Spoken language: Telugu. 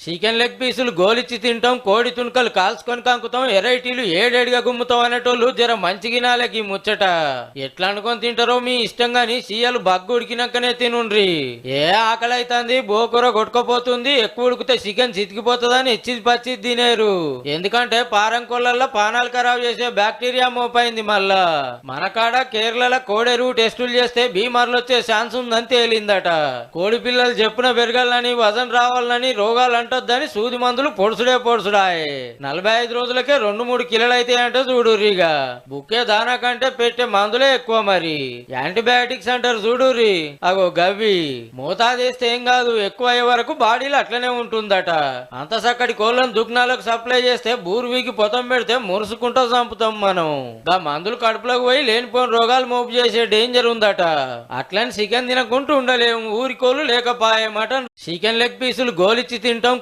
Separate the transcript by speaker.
Speaker 1: చికెన్ లెగ్ పీసులు గోలిచ్చి తింటాం, కోడి తుణుకలు కాల్చుకొని కంకుతాం, ఎరైటీలు ఏడేడిగా గుమ్ముతాం అనేటోళ్ళు జర మంచిగినాలకి ముచ్చట. ఎట్లా అనుకొని తింటారో మీ ఇష్టం గాని సీయలు బగ్గు ఉడికినాకనే తినుండ్రి. ఏ ఆకలి అవుతుంది, బోకూర కొట్టుకోపోతుంది, ఎక్కువ ఉడికితే చికెన్ చితికిపోతుందని ఇచ్చి పచ్చి తినేరు. ఎందుకంటే పారం కొళ్ళల్లో పానాలు ఖరాబ్ చేసే బ్యాక్టీరియా మోపైంది. మళ్ళా మనకాడ కేరళ కోడెరువు టెస్టులు చేస్తే బీమార్లు వచ్చే ఛాన్స్ ఉందని తేలిందట. కోడి పిల్లలు చెప్పున పెరగాలని, వజన్ రావాలని, రోగాలు అంటొద్దని సూది మందులు పొడుసుడాయే. 45 రోజులకే 2-3 కిలోలు అయితే అంటే చూడుర్రిగా. బుక్కే దానా కంటే పెట్టే మందులే ఎక్కువ. మరి యాంటీబయాటిక్స్ అంటారు చూడుర్రి, అగో గవ్వి మోతాదేస్తే ఏం కాదు, ఎక్కువ అయ్యే వరకు బాడీలో అట్లనే ఉంటుందట. అంత చక్కటి కోళ్ళను దుగ్నాలకు సప్లై చేస్తే బూర్వీకి పొతం పెడితే మురుసుకుంటూ చంపుతాం మనం. గా మందులు కడుపులోకి పోయి లేనిపోయిన రోగాలు మోపు చేసే డేంజర్ ఉందట. అట్లని చికెన్ తినకుంటూ ఉండలేము, ఊరి కోళ్ళు లేకపాయే. మటన్ చికెన్ లెగ్ పీసులు గోలిచ్చి తింటాం,